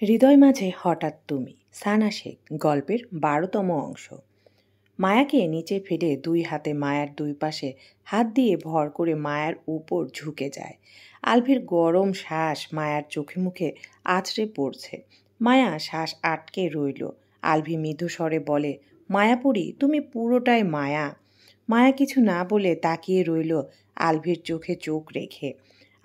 হৃদয় মাঝে হঠাৎ তুমি সানা শেখ গল্পের ১২তম অংশ। মায়াকে নিচে ফেলে দুই হাতে মায়ার দুই পাশে হাত দিয়ে ভর করে মায়ার উপর ঝুঁকে যায়। আলভির গরম শ্বাস মায়ার চোখে মুখে আছড়ে পড়ছে। মায়া শ্বাস আটকে রইল। আলভি মৃদু স্বরে বলে, মায়াপুরী তুমি পুরোটাই মায়া। মায়া কিছু না বলে তাকিয়ে রইল আলভির চোখে চোখ রেখে।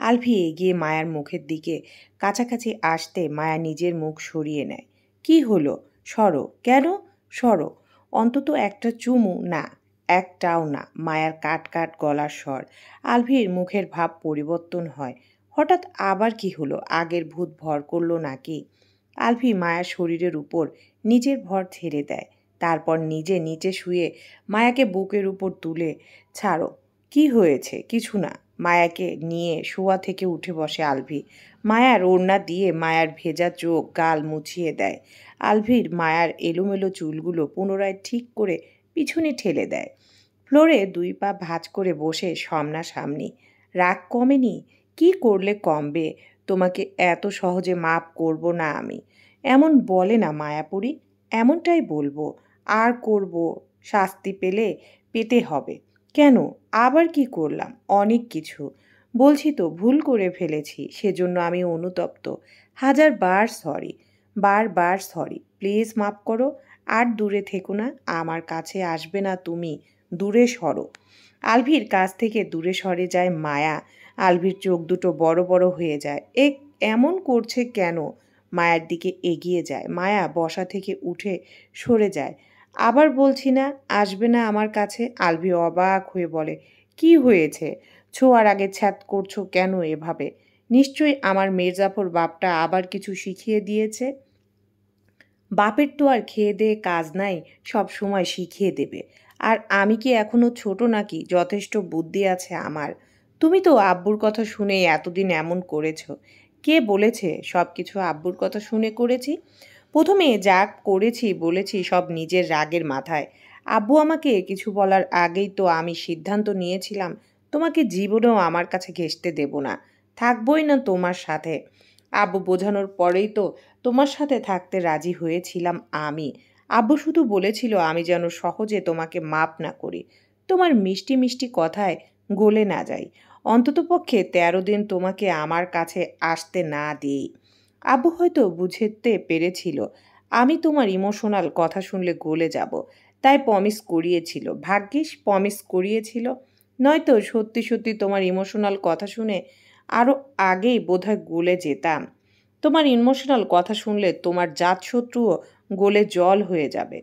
আলভি এগিয়ে মায়ার মুখের দিকে কাছাকাছি আসতে মায়া নিজের মুখ সরিয়ে নেয়। কি হলো? সরো। কেন? সরো। অন্তত একটা চুমু না। একটাও না। মায়ার কাট কাট গলার স্বর। আলভির মুখের ভাব পরিবর্তন হয়। হঠাৎ আবার কি হলো? আগের ভূত ভর করলো নাকি? আলভি মায়ার শরীরের উপর নিজের ভর ছেড়ে দেয়। তারপর নিজে নিচে শুয়ে মায়াকে বুকের উপর তুলে, ছাড়ো। কি হয়েছে? কিছু না। মায়াকে নিয়ে শোয়া থেকে উঠে বসে আলভি। মায়ার ওড়না দিয়ে মায়ার ভেজা চোখ গাল মুছিয়ে দেয়। আলভির মায়ার এলোমেলো চুলগুলো পুনরায় ঠিক করে পিছনে ঠেলে দেয়। ফ্লোরে দুই পা ভাঁজ করে বসে সামনাসামনি। রাগ কমেনি? কি করলে কমবে? তোমাকে এত সহজে মাপ করব না আমি। এমন বলে না মায়াপুরী। এমনটাই বলবো। আর করব। শাস্তি পেতে হবে। কেন? আবার কি করলাম? অনেক কিছু। বলছি তো ভুল করে ফেলেছি, সেজন্য আমি অনুতপ্ত। ১০০০ বার সরি। বারবার সরি। প্লিজ মাফ করো। আর দূরে থেকো না। আমার কাছে আসবে না তুমি। দূরে সরো। আলভির কাছ থেকে দূরে সরে যায় মায়া। আলভির চোখ দুটো বড় বড় হয়ে যায়। এমন করছে কেন? মায়ার দিকে এগিয়ে যায়। মায়া বসা থেকে উঠে সরে যায়। আবার বলছি না, আসবে না আমার কাছে। আলভি অবাক হয়ে বলে, কি হয়েছে? ছোঁয়ার আগে ছ্যাদ করছো কেন এভাবে? নিশ্চয়ই আমার মির্জাফর বাপটা আবার কিছু শিখিয়ে দিয়েছে। বাপের তো আর খেয়ে দেয়ে কাজ নাই, সব সময় শিখিয়ে দেবে। আর আমি কি এখনো ছোট নাকি? যথেষ্ট বুদ্ধি আছে আমার। তুমি তো আব্বুর কথা শুনেই এতদিন এমন করেছ। কে বলেছে সব কিছু আব্বুর কথা শুনে করেছি? প্রথমে যা করেছি বলেছি সব নিজের রাগের মাথায়। আব্বু আমাকে কিছু বলার আগেই তো আমি সিদ্ধান্ত নিয়েছিলাম তোমাকে জীবনেও আমার কাছে ঘেঁষতে দেব না, থাকবই না তোমার সাথে। আব্বু বোঝানোর পরেই তো তোমার সাথে থাকতে রাজি হয়েছিলাম আমি। আব্বু শুধু বলেছিল আমি যেন সহজে তোমাকে মাপ না করি, তোমার মিষ্টি মিষ্টি কথায় গলে না যাই, অন্ততপক্ষে ১৩ দিন তোমাকে আমার কাছে আসতে না দিই। আব্বু হয়তো বুঝতে পেরেছিল আমি তোমার ইমোশনাল কথা শুনলে গলে যাব, তাই প্রমিস করিয়েছিল। ভাগ্যিস প্রমিস করিয়েছিল, নয়তো সত্যি সত্যি তোমার ইমোশনাল কথা শুনে আরও আগেই বোধহয় গলে যেতাম। তোমার ইমোশনাল কথা শুনলে তোমার জাতশত্রুও গলে জল হয়ে যাবে।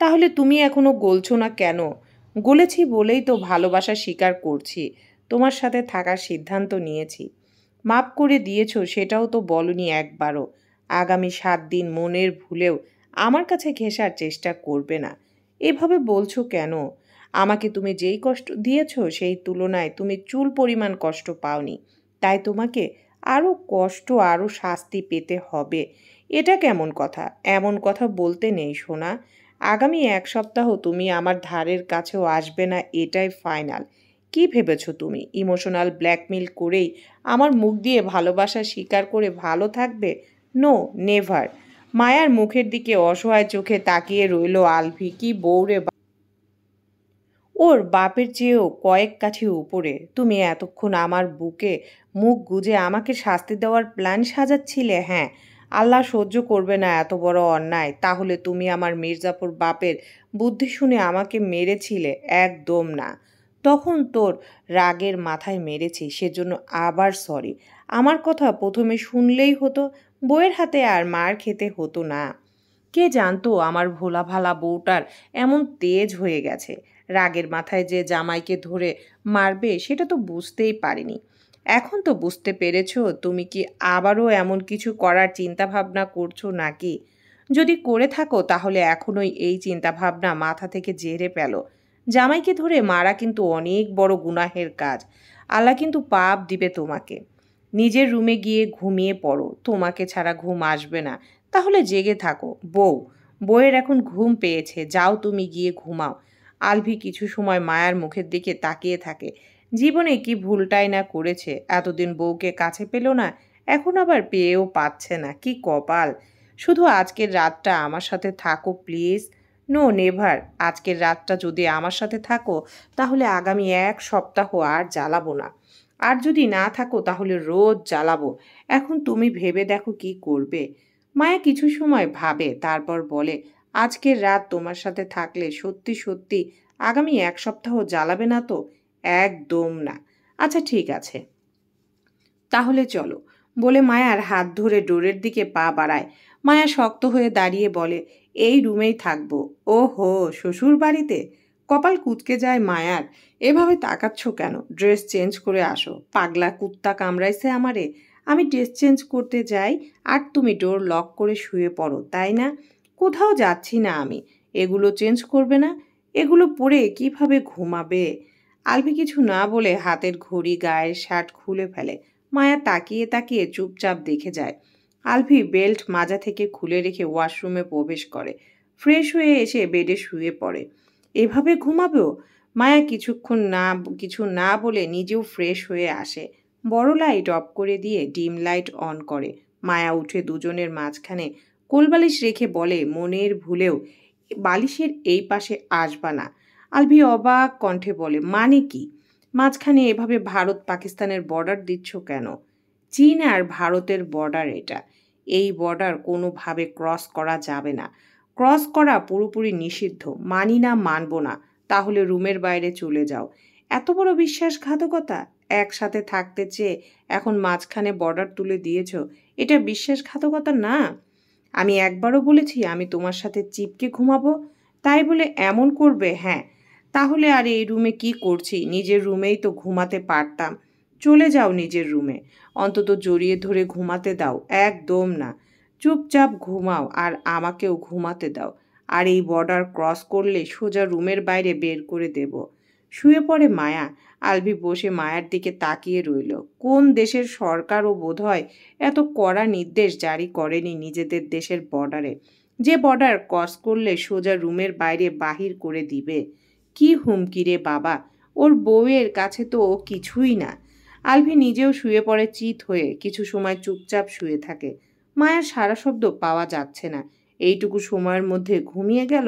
তাহলে তুমি এখনো গলছো না কেন? গলেছি বলেই তো ভালোবাসা স্বীকার করছি, তোমার সাথে থাকার সিদ্ধান্ত নিয়েছি। মাপ করে দিয়েছো সেটাও তো বলনি একবারও। আগামী ৭ দিন মনের ভুলেও আমার কাছে ঘেঁষার চেষ্টা করবে না। এভাবে বলছো কেন? আমাকে তুমি যেই কষ্ট দিয়েছো সেই তুলনায় তুমি চুল পরিমাণ কষ্ট পাওনি, তাই তোমাকে আরও কষ্ট আরও শাস্তি পেতে হবে। এটা কেমন কথা? এমন কথা বলতে নেই সোনা। আগামী ১ সপ্তাহ তুমি আমার ধারের কাছেও আসবে না, এটাই ফাইনাল। কি ভেবেছো তুমি ইমোশনাল ব্ল্যাকমেল করেই আমার মুখ দিয়ে ভালোবাসা স্বীকার করে ভালো থাকবে? No, never. মায়ার মুখের দিকে অসহায় চোখে তাকিয়ে রইল আলভি। কি বউরে! ওর বাপের চেয়েও কয়েক কাঠি উপরে। তুমি এতক্ষণ আমার বুকে মুখ গুজে আমাকে শাস্তি দেওয়ার প্ল্যান সাজাচ্ছিলে? হ্যাঁ। আল্লাহ সহ্য করবে না এত বড় অন্যায়। তাহলে তুমি আমার মির্জাপুর বাপের বুদ্ধি শুনে আমাকে মেরেছিলে? একদম না। তখন তোর রাগের মাথায় মেরেছি, সেজন্য আবার সরি। আমার কথা প্রথমে শুনলেই হতো, বউয়ের হাতে আর মার খেতে হতো না। কে জানতো আমার ভোলা ভালা বউটার এমন তেজ হয়ে গেছে। রাগের মাথায় যে জামাইকে ধরে মারবে সেটা তো বুঝতেই পারিনি। এখন তো বুঝতে পেরেছো। তুমি কি আবারও এমন কিছু করার চিন্তাভাবনা করছো নাকি? যদি করে থাকো তাহলে এখনই এই চিন্তাভাবনা মাথা থেকে ঝেড়ে ফেলো। জামাইকে ধরে মারা কিন্তু অনেক বড় গুনাহের কাজ। আল্লাহ কিন্তু পাপ দিবে তোমাকে। নিজের রুমে গিয়ে ঘুমিয়ে পড়ো, তোমাকে ছাড়া ঘুম আসবে না। তাহলে জেগে থাকো। বউয়ের এখন ঘুম পেয়েছে, যাও তুমি গিয়ে ঘুমাও। আলভি কিছু সময় মায়ার মুখের দিকে তাকিয়ে থাকে। জীবনে কি ভুলটাই না করেছে, এতদিন বউকে কাছে পেল না, এখন আবার পেয়েও পাচ্ছে না। কি কপাল! শুধু আজকের রাতটা আমার সাথে থাকো প্লিজ। No never. আজকের রাতটা যদি আমার সাথে থাকো তাহলে আগামী ১ সপ্তাহ আর জ্বালাবো না। আর যদি না থাকো তাহলে রোজ জ্বালাবো। এখন তুমি ভেবে দেখো কি করবে। মায়া কিছু সময় ভাবে, তারপর বলে, আজকের রাত তোমার সাথে থাকলে সত্যি সত্যি আগামী ১ সপ্তাহ জ্বালাবে না তো? একদম না। আচ্ছা ঠিক আছে, তাহলে চলো, বলে মায়ার হাত ধরে ডোরের দিকে পা বাড়ায়। মায়া শক্ত হয়ে দাঁড়িয়ে বলে, এই রুমেই থাকবো। ওহো, শ্বশুর বাড়িতে? কপাল কুঁচকে যায় মায়ার। এভাবে তাকাচ্ছ কেন? ড্রেস চেঞ্জ করে আসো। পাগলা কুত্তা কামড়াইছে আমারে। আমি ড্রেস চেঞ্জ করতে যাই আর তুমি ডোর লক করে শুয়ে পড়ো, তাই না? কোথাও যাচ্ছি না আমি। এগুলো চেঞ্জ করবে না? এগুলো পরে কিভাবে ঘুমাবে? আলভি কিছু না বলে হাতের ঘড়ি, গায়ের শার্ট খুলে ফেলে। মায়া তাকিয়ে তাকিয়ে চুপচাপ দেখে যায়। আলভি বেল্ট মাজা থেকে খুলে রেখে ওয়াশরুমে প্রবেশ করে। ফ্রেশ হয়ে এসে বেডে শুয়ে পড়ে। এভাবে ঘুমাবেও? মায়া কিছু না বলে নিজেও ফ্রেশ হয়ে আসে। বড় লাইট অফ করে দিয়ে ডিম লাইট অন করে। মায়া উঠে দুজনের মাঝখানে কোলবালিশ রেখে বলে, মনের ভুলেও বালিশের এই পাশে আসবা না। আলভি অবাক কণ্ঠে বলে, মানে কি? মাঝখানে এভাবে ভারত পাকিস্তানের বর্ডার দিচ্ছ কেন? চীন আর ভারতের বর্ডার এটা। এই বর্ডার কোনোভাবে ক্রস করা যাবে না। ক্রস করা পুরোপুরি নিষিদ্ধ। মানি না, মানব না। তাহলে রুমের বাইরে চলে যাও। এত বড় বিশ্বাসঘাতকতা! একসাথে থাকতে চেয়ে এখন মাঝখানে বর্ডার তুলে দিয়েছ। এটা বিশ্বাসঘাতকতা না? আমি একবারও বলেছি আমি তোমার সাথে চিপকে ঘুমাবো? তাই বলে এমন করবে? হ্যাঁ, তাহলে আর এই রুমে কি করছি? নিজের রুমেই তো ঘুমাতে পারতাম। চলে যাও নিজের রুমে। অন্তত জড়িয়ে ধরে ঘুমাতে দাও। একদম না। চুপচাপ ঘুমাও আর আমাকেও ঘুমাতে দাও। আর এই বর্ডার ক্রস করলে সোজা রুমের বাইরে বের করে দেব। শুয়ে পড়ে মায়া। আলভি বসে মায়ার দিকে তাকিয়ে রইল। কোন দেশের সরকারও বোধহয় এত কড়া নির্দেশ জারি করেনি নিজেদের দেশের বর্ডারে, যে বর্ডার ক্রস করলে সোজা রুমের বাইরে বাহির করে দিবে। কি হুমকি রে বাবা! ওর বউয়ের কাছে তো ও কিছুই না। আলভি নিজেও শুয়ে পড়ে চিত হয়ে। কিছু সময় চুপচাপ শুয়ে থাকে। মায়ার সারা শব্দ পাওয়া যাচ্ছে না। এইটুকু সময়ের মধ্যে ঘুমিয়ে গেল।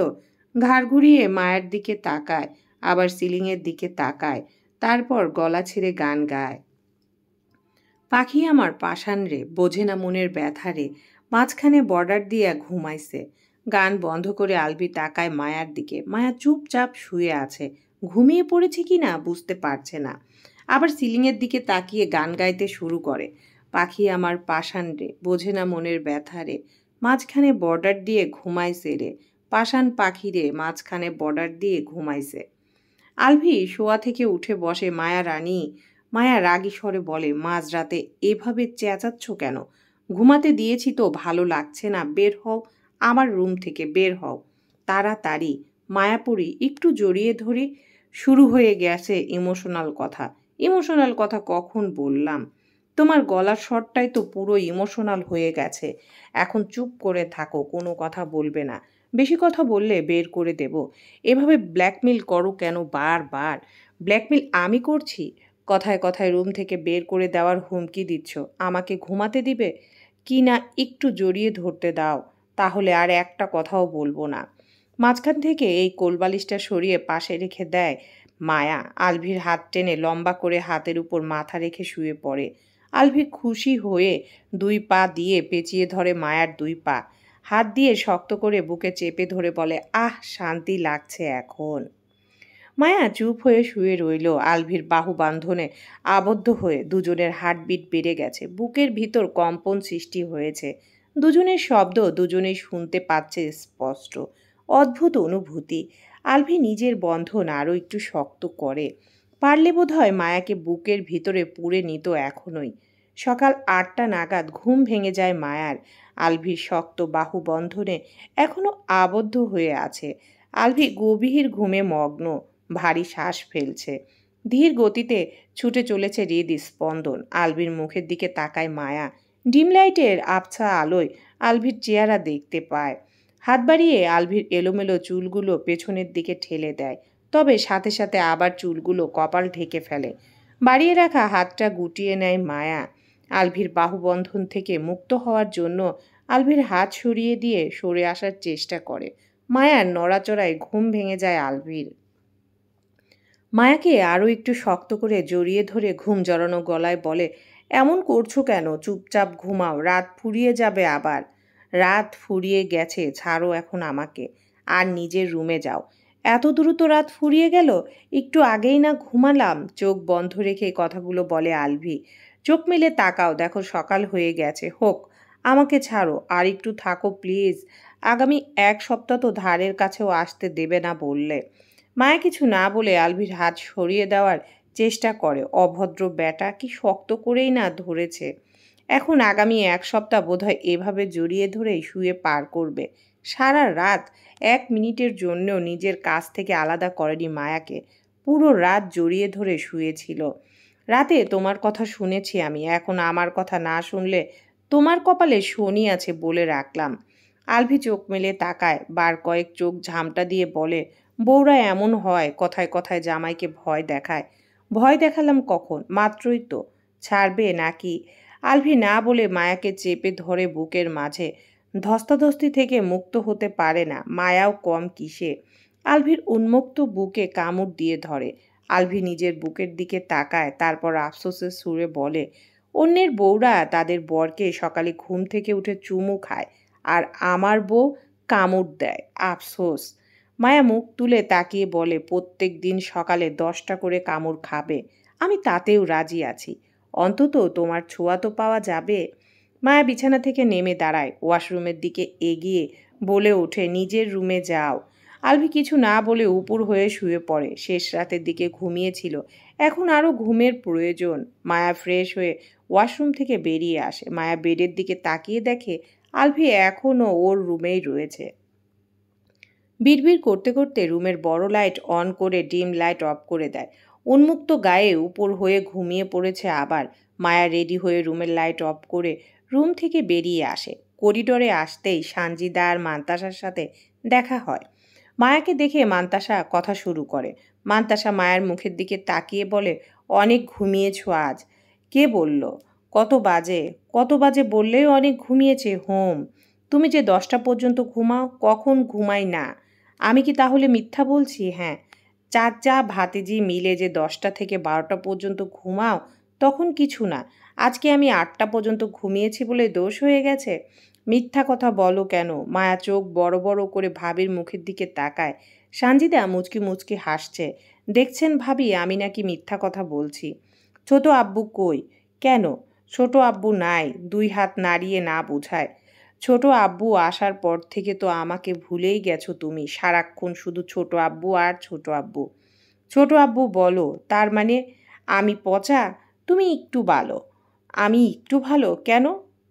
ঘাড় ঘুরিয়ে মায়ের দিকে তাকায়, আবার সিলিংয়ের দিকে তাকায়, তারপর গলা ছেড়ে গান গায়। পাখি আমার পাষাণ রে, বোঝে না মনের ব্যথা রে, মাঝখানে বর্ডার দিয়া ঘুমাইছে। গান বন্ধ করে আলভি তাকায় মায়ার দিকে। মায়া চুপচাপ শুয়ে আছে। ঘুমিয়ে পড়েছে কি না বুঝতে পারছে না। আবার সিলিংয়ের দিকে তাকিয়ে গান গাইতে শুরু করে। পাখি আমার পাষাণ রে, বোঝে না মনের ব্যথা রে, মাঝখানে বর্ডার দিয়ে ঘুমাইছে রে। পাষাণ পাখি রে, মাঝখানে বর্ডার দিয়ে ঘুমাইছে। আলভি শোয়া থেকে উঠে বসে। মায়া রানী। মায়া রাগী স্বরে বলে, মাঝরাতে এভাবে চেঁচাচ্ছ কেন? ঘুমাতে দিয়েছি তো, ভালো লাগছে না? বের হও, আমার রুম থেকে বের হও তাড়াতাড়ি। মায়াপুরী একটু জড়িয়ে ধরে শুরু হয়ে গেছে ইমোশনাল কথা। ইমোশনাল কথা কখন বললাম? তোমার গলার স্বরটাই তো পুরো ইমোশনাল হয়ে গেছে। এখন চুপ করে থাকো, কোনো কথা বলবে না। বেশি কথা বললে বের করে দেব। এভাবে ব্ল্যাকমেল করো কেন বারবার? ব্ল্যাকমেল আমি করছি? কথায় কথায় রুম থেকে বের করে দেওয়ার হুমকি দিচ্ছ। আমাকে ঘুমাতে দিবে কি না একটু জড়িয়ে ধরতে দাও, তাহলে আর একটা কথাও বলবো না। মাঝখান থেকে এই কোলবালিশটা সরিয়ে পাশে রেখে দেয় মায়া। আলভির হাত টেনে লম্বা করে হাতের উপর মাথা রেখে শুয়ে পড়ে। আলভি খুশি হয়ে 2 পা দিয়ে পেঁচিয়ে ধরে মায়ার 2 পা। হাত দিয়ে শক্ত করে বুকে চেপে ধরে বলে, আহ শান্তি লাগছে এখন। মায়া চুপ হয়ে শুয়ে রইল। আলভির বাহু বান্ধনে আবদ্ধ হয়ে দুজনের হার্টবিট বেড়ে গেছে। বুকের ভিতর কম্পন সৃষ্টি হয়েছে। দুজনের শব্দ দুজনেই শুনতে পাচ্ছে স্পষ্ট। অদ্ভুত অনুভূতি। আলভি নিজের বন্ধন আরও একটু শক্ত করে। পারলে বোধহয় মায়াকে বুকের ভিতরে পুরে নিত এখনই। সকাল 8টা নাগাদ ঘুম ভেঙে যায় মায়ার। আলভির শক্ত বাহু বন্ধনে এখনো আবদ্ধ হয়ে আছে। আলভি গভীর ঘুমে মগ্ন। ভারী শ্বাস ফেলছে। ধীর গতিতে ছুটে চলেছে হৃদস্পন্দন। আলভির মুখের দিকে তাকায় মায়া। ডিম লাইটের আবছা আলোয় আলভির চেহারা দেখতে পায়। হাত বাড়িয়ে আলভির এলোমেলো চুলগুলো পেছনের দিকে ঠেলে দেয়। তবে সাথে সাথে আবার চুলগুলো কপাল ঢেকে ফেলে। বাড়িয়ে রাখা হাতটা গুটিয়ে নেয় মায়া। আলভির বাহুবন্ধন থেকে মুক্ত হওয়ার জন্য আলভির হাত সরিয়ে দিয়ে সরে আসার চেষ্টা করে। মায়ার নড়াচড়ায় ঘুম ভেঙে যায় আলভির। মায়াকে আরও একটু শক্ত করে জড়িয়ে ধরে ঘুম জড়ানো গলায় বলে, এমন করছো কেন? চুপচাপ ঘুমাও, রাত ফুরিয়ে যাবে আবার। রাত ফুরিয়ে গেছে, ছাড়ো এখন আমাকে, আর নিজের রুমে যাও। এত দ্রুত রাত ফুরিয়ে গেল? একটু আগেই না ঘুমালাম। চোখ বন্ধ রেখে কথাগুলো বলে আলভি। চোখ মেলে তাকাও, দেখো সকাল হয়ে গেছে। হোক, আমাকে ছাড়ো, আর একটু থাকো প্লিজ। আগামী 1 সপ্তাহ তো ধারের কাছেও আসতে দেবে না বললে। মায়া কিছু না বলে আলভির হাত সরিয়ে দেওয়ার চেষ্টা করে। অভদ্র ব্যাটা, কি শক্ত করেই না ধরেছে। এখন আগামী 1 সপ্তাহ বোধহয় এভাবে জড়িয়ে ধরেই শুয়ে পার করবে। সারা রাত 1 মিনিটের জন্যও নিজের কাছ থেকে আলাদা করেনি মায়াকে। পুরো রাত জড়িয়ে ধরে শুয়েছিল। রাতে তোমার কথা শুনেছি আমি, এখন আমার কথা না শুনলে তোমার কপালে শনি আছে বলে রাখলাম। আলভি চোখ মেলে তাকায়, বার কয়েক চোখ ঝামটা দিয়ে বলে, বউরা এমন হয়, কথায় কথায় জামাইকে ভয় দেখায়। ভয় দেখালাম কখন? মাত্রই তো। ছাড়বে নাকি? আলভি না বলে মায়াকে চেপে ধরে বুকের মাঝে। ধস্তাধস্তি থেকে মুক্ত হতে পারে না, মায়াও কম কিসে। আলভির উন্মুক্ত বুকে কামড় দিয়ে ধরে। আলভি নিজের বুকের দিকে তাকায়, তারপর আফসোসের সুরে বলে, অন্যের বউরা তাদের বরকে সকালে ঘুম থেকে উঠে চুমু খায়, আর আমার বউ কামড় দেয়। আফসোস। মায়া মুখ তুলে তাকিয়ে বলে, প্রত্যেক দিন সকালে 10টা করে কামড় খাবে, আমি তাতেও রাজি আছি। অন্তত তোমার ছোঁয়া তো পাওয়া যাবে। মায়া বিছানা থেকে নেমে দাঁড়ায়, ওয়াশরুমের দিকে এগিয়ে বলে ওঠে, নিজের রুমে যাও। আলভি কিছু না বলে উপুর হয়ে শুয়ে পড়ে। শেষ রাতের দিকে ঘুমিয়েছিল, এখন আরও ঘুমের প্রয়োজন। মায়া ফ্রেশ হয়ে ওয়াশরুম থেকে বেরিয়ে আসে। মায়া বেডের দিকে তাকিয়ে দেখে আলভি এখনও ওর রুমেই রয়েছে। বিড়বিড় করতে করতে রুমের বড় লাইট অন করে ডিম লাইট অফ করে দেয়। উন্মুক্ত গায়ে উপর হয়ে ঘুমিয়ে পড়েছে আবার। মায়া রেডি হয়ে রুমের লাইট অফ করে রুম থেকে বেরিয়ে আসে। করিডোরে আসতেই সানজিদা আর মান্তাসার সাথে দেখা হয়। মায়াকে দেখে মান্তাসা কথা শুরু করে। মান্তাসা মায়ের মুখের দিকে তাকিয়ে বলে, অনেক ঘুমিয়েছ আজ। কে বলল? কত বাজে? কত বাজে বললেই অনেক ঘুমিয়েছে হোম। তুমি যে 10টা পর্যন্ত ঘুমাও, কখন ঘুমাই না? আমি কি তাহলে মিথ্যা বলছি? হ্যাঁ, চাচা ভাতিজি মিলে যে 10টা থেকে 12টা পর্যন্ত ঘুমাও, তখন কিছু না। আজকে আমি 8টা পর্যন্ত ঘুমিয়েছি বলে দোষ হয়ে গেছে? মিথ্যা কথা বলো কেন? মায়া চোখ বড় বড় করে ভাবির মুখের দিকে তাকায়। সানজিদা মুচকি মুচকি হাসছে। দেখছেন ভাবি, আমি নাকি মিথ্যা কথা বলছি? ছোট আব্বু কই? কেন? ছোট আব্বু নাই। 2 হাত নাড়িয়ে না বোঝায়। ছোট আব্বু আসার পর থেকে তো আমাকে ভুলেই গেছো তুমি। সারাক্ষণ শুধু ছোট আব্বু আর ছোট আব্বু। ছোট আব্বু বলো, তার মানে আমি পচা? তুমি একটু ভালো। আমি একটু ভালো কেন?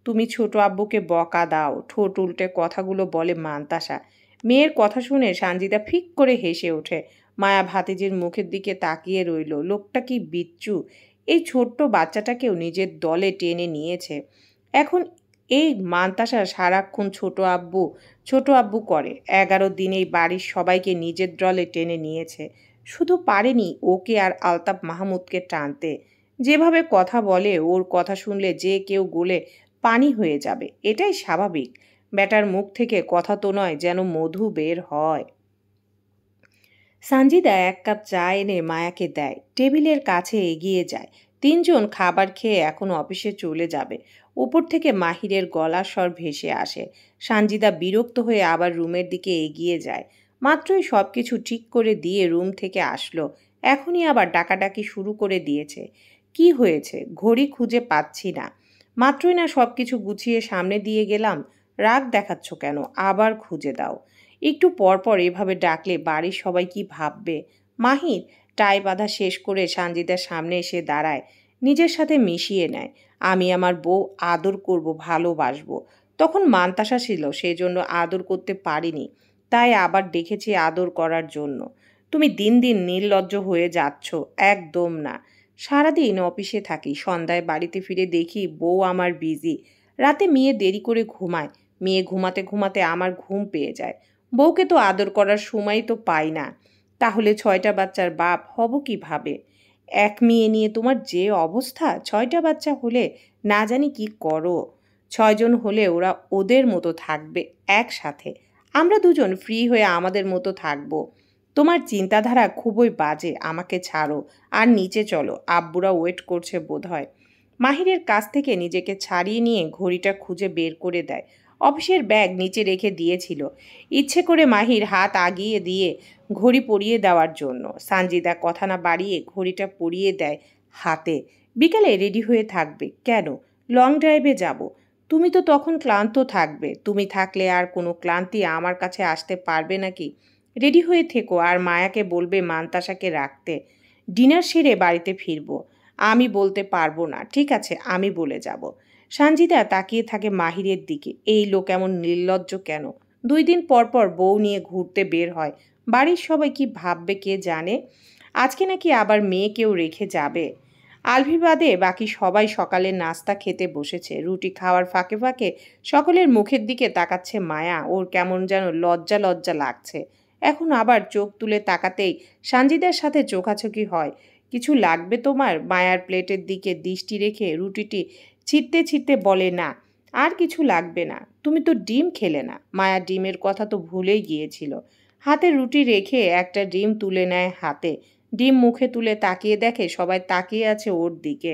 তুমি ছোট আব্বুকে বকা দাও। ঠোঁট উল্টে কথাগুলো বলে মান্তাসা। মেয়ের কথা শুনে সানজিদা ফিক করে হেসে ওঠে। মায়া ভাতিজির মুখের দিকে তাকিয়ে রইল। লোকটা কি বিচ্ছু! এই ছোট্ট বাচ্চাটাকেও নিজের দলে টেনে নিয়েছে। এখন এই মান্তাসা সারাক্ষণ ছোট আব্বু করে। 11 দিনেই বাড়ির সবাইকে নিজের দলে টেনে নিয়েছে। শুধু পারেনি ওকে আর আলতাফ মাহমুদকে টানতে। যেভাবে কথা বলে, ওর কথা শুনলে যে কেউ গলে পানি হয়ে যাবে। এটাই স্বাভাবিক। ব্যাটার মুখ থেকে কথা তো নয়, যেন মধু বের হয়। সানজিদা 1 কাপ চা এনে মায়াকে দেয়। টেবিলের কাছে এগিয়ে যায়। 3জন খাবার খেয়ে এখন অফিসে চলে যাবে। উপর থেকে মাহিরের গলার স্বর ভেসে আসে। সানজিদা বিরক্ত হয়ে আবার রুমের দিকে এগিয়ে যায়। মাত্রই সবকিছু ঠিক করে দিয়ে রুম থেকে আসলো, এখনই আবার ডাকাডাকি শুরু করে দিয়েছে। কি হয়েছে? ঘড়ি খুঁজে পাচ্ছি না। মাত্রই না সবকিছু গুছিয়ে সামনে দিয়ে গেলাম। রাগ দেখাচ্ছ কেন? আবার খুঁজে দাও। একটু পর পর এভাবে ডাকলে বাড়ির সবাই কি ভাববে? মাহির টাই বাঁধা শেষ করে সানজিদার সামনে এসে দাঁড়ায়। নিজের সাথে মিশিয়ে নেয়। আমি আমার বউ আদর করব, ভালোবাসবো। তখন মান্তাসা ছিল, সেজন্য আদর করতে পারিনি। তাই আবার ডেকেছি আদর করার জন্য। তুমি দিন দিন নির্লজ্জ হয়ে যাচ্ছ। একদম না। সারাদিন অফিসে থাকি, সন্ধ্যায় বাড়িতে ফিরে দেখি বউ আমার বিজি। রাতে মেয়ে দেরি করে ঘুমায়। মেয়ে ঘুমাতে ঘুমাতে আমার ঘুম পেয়ে যায়। বউকে তো আদর করার সময় তো পাই না। তাহলে 6টা বাচ্চার বাপ হব কিভাবে? এক মেয়ে নিয়ে তোমার যে অবস্থা, 6টা বাচ্চা হলে না জানি কি করো। 6 জন হলে ওরা ওদের মতো থাকবে একসাথে, আমরা দুজন ফ্রি হয়ে আমাদের মতো থাকবো। তোমার চিন্তাধারা খুবই বাজে, আমাকে ছাড়ো আর নিচে চলো, আব্বুরা ওয়েট করছে বোধহয়। মাহিরের কাছ থেকে নিজেকে ছাড়িয়ে নিয়ে ঘড়িটা খুঁজে বের করে দেয়। অফিসের ব্যাগ নিচে রেখে দিয়েছিল, ইচ্ছে করে মাহির হাত আগিয়ে দিয়ে ঘড়ি পরিয়ে দেওয়ার জন্য। সানজিদা কথা না বাড়িয়ে ঘড়িটা পরিয়ে দেয় হাতে। বিকালে রেডি হয়ে থাকবে কেন? লং ড্রাইভে যাব। তুমি তো তখন ক্লান্ত থাকবে, তুমি থাকলে আর কোনো ক্লান্তি আমার কাছে আসতে পারবে নাকি? রেডি হয়ে থেকো আর মায়াকে বলবে মান্তাসাকে রাখতে। ডিনার সেরে বাড়িতে ফিরবো। আমি বলতে পারবো না। ঠিক আছে, আমি বলে যাব। সানজিদা তাকিয়ে থাকে মাহিরের দিকে। এই লোক এমন নির্লজ্জ কেন? 2 দিন পর পর বউ নিয়ে ঘুরতে বের হয়। বাড়ির সবাই কি ভাববে কে জানে। আজকে নাকি আবার মেয়েকেও রেখে যাবে। আলভি বাদে বাকি সবাই সকালে নাস্তা খেতে বসেছে। রুটি খাওয়ার ফাঁকে ফাঁকে সকলের মুখের দিকে তাকাচ্ছে মায়া। ওর কেমন যেন লজ্জা লজ্জা লাগছে। এখন আবার চোখ তুলে তাকাতেই সানজিদার সাথে চোখাচোখি হয়। কিছু লাগবে তোমার? মায়ার প্লেটের দিকে দৃষ্টি রেখে রুটিটি ছিঁড়তে ছিঁড়তে বলে, না আর কিছু লাগবে না। তুমি তো ডিম খেলে না। মায়া ডিমের কথা তো ভুলেই গিয়েছিল। হাতে রুটি রেখে একটা ডিম তুলে নেয় হাতে। ডিম মুখে তুলে তাকিয়ে দেখে সবাই তাকিয়ে আছে ওর দিকে।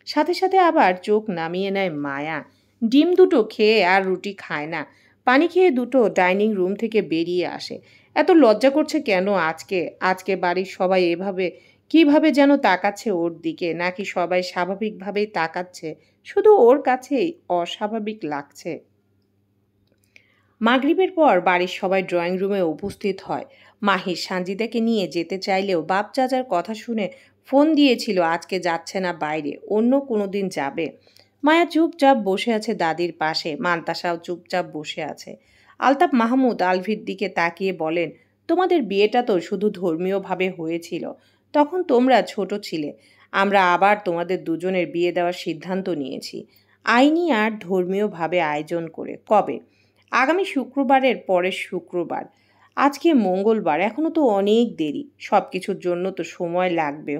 সাথে সাথে আবার চোখ নামিয়ে নেয় মায়া। ডিম দুটো খেয়ে আর রুটি খায় না। পানি খেয়ে দুটো ডাইনিং রুম থেকে বেরিয়ে আসে। এত লজ্জা করছে কেন আজকে? আজকে বাড়ির সবাই এভাবে কিভাবে যেন তাকাচ্ছে ওর দিকে, নাকি সবাই স্বাভাবিকভাবেই তাকাচ্ছে, শুধু ওর কাছেই অস্বাভাবিক লাগছে। মাগরিবের পর বাড়ির সবাই ড্রয়িং রুমে উপস্থিত হয়। মাহির সানজিদাকে নিয়ে যেতে চাইলেও বাপ চাচার কথা শুনে ফোন দিয়েছিল আজকে যাচ্ছে না বাইরে, অন্য কোনো দিন যাবে। মায়া চুপচাপ বসে আছে দাদির পাশে। মান্তাসাও চুপচাপ বসে আছে। আলতাফ মাহমুদ আলভির দিকে তাকিয়ে বলেন, তোমাদের বিয়েটা তো শুধু ধর্মীয়ভাবে হয়েছিল, তখন তোমরা ছোট ছিলে। আমরা আবার তোমাদের দুজনের বিয়ে দেওয়ার সিদ্ধান্ত নিয়েছি, আইনি আর ধর্মীয়ভাবে আয়োজন করে। কবে? আগামী শুক্রবারের পরের শুক্রবার। আজকে মঙ্গলবার, এখনো তো অনেক দেরি। সব কিছুর জন্য তো সময় লাগবে।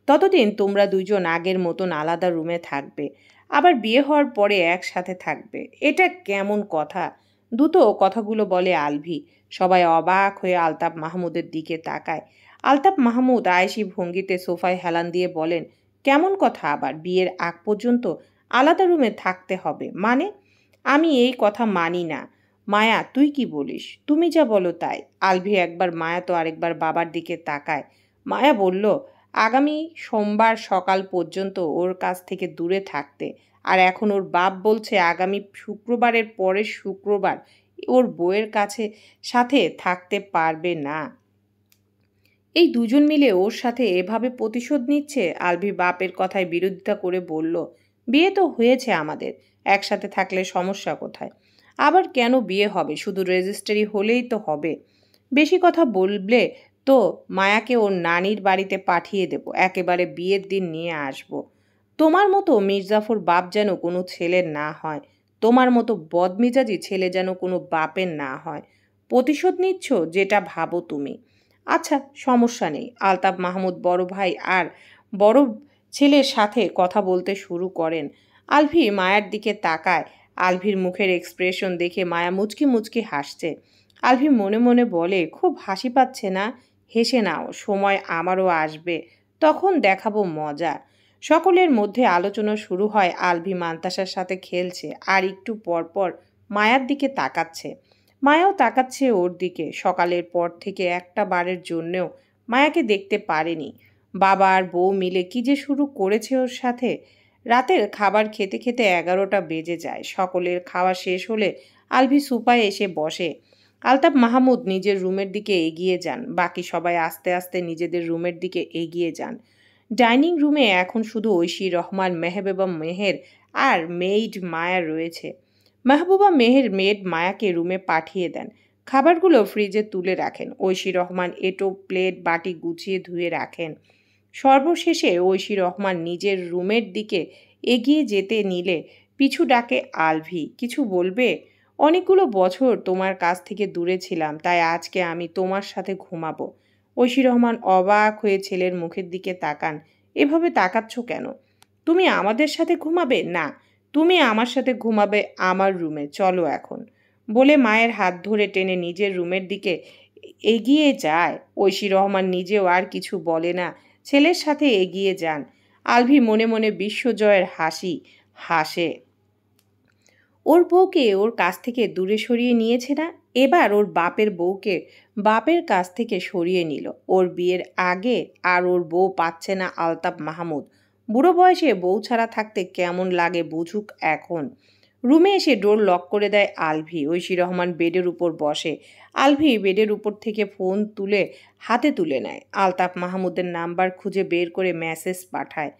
ততদিন তোমরা দুইজন আগের মতন আলাদা রুমে থাকবে, আবার বিয়ে হওয়ার পরে একসাথে থাকবে। এটা কেমন কথা? দ্রুত কথাগুলো বলে আলভি। সবাই অবাক হয়ে আলতাফ মাহমুদের দিকে তাকায়। আলতাফ মাহমুদ আয়েশি ভঙ্গিতে সোফায় হেলান দিয়ে বলেন, কেমন কথা আবার? বিয়ের আগ পর্যন্ত আলাদা রুমে থাকতে হবে মানে? আমি এই কথা মানি না। মায়া, তুই কি বলিস? তুমি যা বলো তাই। আলভি একবার মায়া তো আরেকবার বাবার দিকে তাকায়। মায়া বলল, আগামী সোমবার সকাল পর্যন্ত ওর কাছ থেকে দূরে থাকতে। আর এখন ওর বাপ বলছে আগামী শুক্রবারের পরের শুক্রবার ওর বউয়ের কাছে সাথে থাকতে পারবে না। এই দুজন মিলে ওর সাথে এভাবে প্রতিশোধ নিচ্ছে। আলভি বাপের কথায় বিরোধিতা করে বলল, বিয়ে তো হয়েছে আমাদের, একসাথে থাকলে সমস্যা কোথায়? আবার কেন বিয়ে হবে? শুধু রেজিস্ট্রি হলেই তো হবে। বেশি কথা বললে তো মায়াকে ওর নানির বাড়িতে পাঠিয়ে দেব, একেবারে বিয়ের দিন নিয়ে আসব। তোমার মতো মির্জাফর বাপ যেন কোনো ছেলের না হয়, তোমার মতো বদমেজাজি ছেলে যেন কোনো বাপের না হয়। প্রতিশোধ নিচ্ছ যেটা ভাবো তুমি। আচ্ছা, সমস্যা নেই। আলতাফ মাহমুদ বড় ভাই আর বড় ছেলের সাথে কথা বলতে শুরু করেন। আলভি মায়ার দিকে তাকায়। আলভির মুখের এক্সপ্রেশন দেখে মায়া মুচকি মুচকি হাসছে। আলভি মনে মনে বলে, খুব হাসি পাচ্ছে না? হেসে নাও, সময় আমারও আসবে, তখন দেখাবো মজা। সকলের মধ্যে আলোচনা শুরু হয়। আলভি মান্তাসার সাথে খেলছে আর একটু পর পর মায়ার দিকে তাকাচ্ছে। মায়াও তাকাচ্ছে ওর দিকে। সকালের পর থেকে একটা বারের জন্যেও মায়াকে দেখতে পারেনি। বাবা আর বউ মিলে কি যে শুরু করেছে ওর সাথে। রাতের খাবার খেতে খেতে 11টা বেজে যায়। সকলের খাওয়া শেষ হলে আলভি সোফায় এসে বসে। আলতাফ মাহমুদ নিজের রুমের দিকে এগিয়ে যান। বাকি সবাই আস্তে আস্তে নিজেদের রুমের দিকে এগিয়ে যান। ডাইনিং রুমে এখন শুধু ঐশী, রহমান, মেহবুবা মেহের আর মেইড মায়া রয়েছে। মেহবুবা মেহের মেড মায়াকে রুমে পাঠিয়ে দেন। খাবারগুলো ফ্রিজে তুলে রাখেন। ঐশী রহমান এঁটো প্লেট বাটি গুছিয়ে ধুয়ে রাখেন। সর্বশেষে ঐশী রহমান নিজের রুমের দিকে এগিয়ে যেতে নিলে পিছু ডাকে আলভি, কিছু বলবে? অনেকগুলো বছর তোমার কাছ থেকে দূরে ছিলাম, তাই আজকে আমি তোমার সাথে ঘুমাবো। ঐশী রহমান অবাক হয়ে ছেলের মুখের দিকে তাকান। এভাবে তাকাচ্ছ কেন? তুমি আমাদের সাথে ঘুমাবে? না, তুমি আমার সাথে ঘুমাবে আমার রুমে, চলো এখন। বলে মায়ের হাত ধরে টেনে নিজের রুমের দিকে এগিয়ে যায়। ঐশী রহমান নিজেও আর কিছু বলে না, ছেলের সাথে এগিয়ে যান। আলভি মনে মনে বিশ্বজয়ের হাসি হাসে। ওর বউকে ওর কাছ থেকে দূরে সরিয়ে নিয়েছে না, এবার ওর বাপের বউকে বাপের কাছ থেকে সরিয়ে নিল। ওর বিয়ের আগে আর ওর বউ পাচ্ছে না আলতাফ মাহমুদ। বুড়ো বয়সে বউ ছাড়া থাকতে কেমন লাগে বুঝুক এখন। রুমে এসে ডোর লক করে দেয় আলভি। ঐশী রহমান বেডের উপর বসে। আলভি বেডের উপর থেকে ফোন তুলে হাতে তুলে নেয়। আলতাফ মাহমুদের নাম্বার খুঁজে বের করে মেসেজ পাঠায়।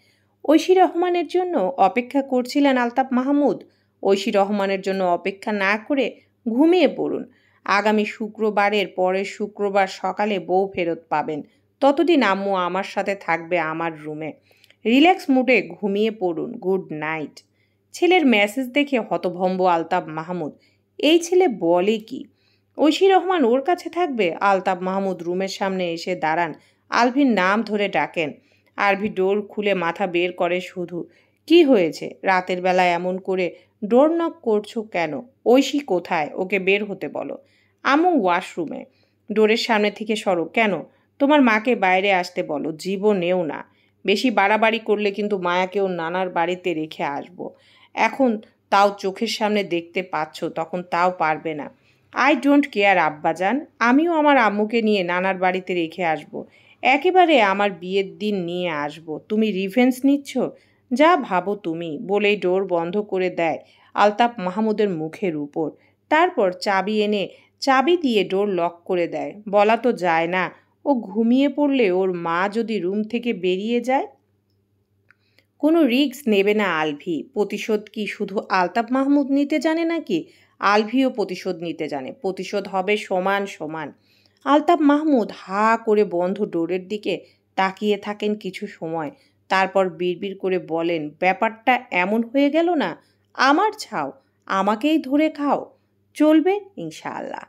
ঐশী রহমানের জন্য অপেক্ষা করছিলেন আলতাফ মাহমুদ? ঐশী রহমানের জন্য অপেক্ষা না করে ঘুমিয়ে পড়ুন। আগামী শুক্রবারের পরের শুক্রবার সকালে বউ ফেরত পাবেন। ততদিন আম্মু আমার সাথে থাকবে আমার রুমে। রিল্যাক্স মুডে ঘুমিয়ে পড়ুন। Good night. ছেলের মেসেজ দেখে হতভম্ব আলতাফ মাহমুদ। এই ছেলে বলে কি? ঐশী রহমান ওর কাছে থাকবে? আলতাফ মাহমুদ রুমের সামনে এসে দাঁড়ান। আলভির নাম ধরে ডাকেন। আলভি ডোর খুলে মাথা বের করে শুধু। কি হয়েছে? রাতের বেলা এমন করে ডোর নক করছো কেন? ঐশী কোথায়? ওকে বের হতে বলো। আম্মু ওয়াশরুমে। ডোরের সামনে থেকে সরো। কেন? তোমার মাকে বাইরে আসতে বলো। জীবনেও না। বেশি বাড়াবাড়ি করলে কিন্তু মায়াকেও নানার বাড়িতে রেখে আসবো। এখন তাও চোখের সামনে দেখতে পাচ্ছ, তখন তাও পারবে না। আই ডোন্ট কেয়ার আব্বাজান। আমিও আমার আম্মুকে নিয়ে নানার বাড়িতে রেখে আসব। একেবারে আমার বিয়ের দিন নিয়ে আসব। তুমি রিভেঞ্জ নিচ্ছ? যা ভাবো তুমি। বলেই ডোর বন্ধ করে দেয় আলতাফ মাহমুদের মুখের উপর। তারপর চাবি এনে চাবি দিয়ে ডোর লক করে দেয়। বলা তো যায় না, ও ঘুমিয়ে পড়লে ওর মা যদি রুম থেকে বেরিয়ে যায়। কোনো রিস্ক নেবে না আলভি। প্রতিশোধ কি শুধু আলতাফ মাহমুদ নিতে জানে নাকি? আলভিও প্রতিশোধ নিতে জানে। প্রতিশোধ হবে সমান সমান। আলতাফ মাহমুদ হা করে বন্ধ ডোরের দিকে তাকিয়ে থাকেন কিছু সময়। তারপর বিড়বিড় করে বলেন, ব্যাপারটা এমন হয়ে গেল না? আমার ছাও, আমাকেই ধরে খাও। চলবে ইনশাআল্লাহ।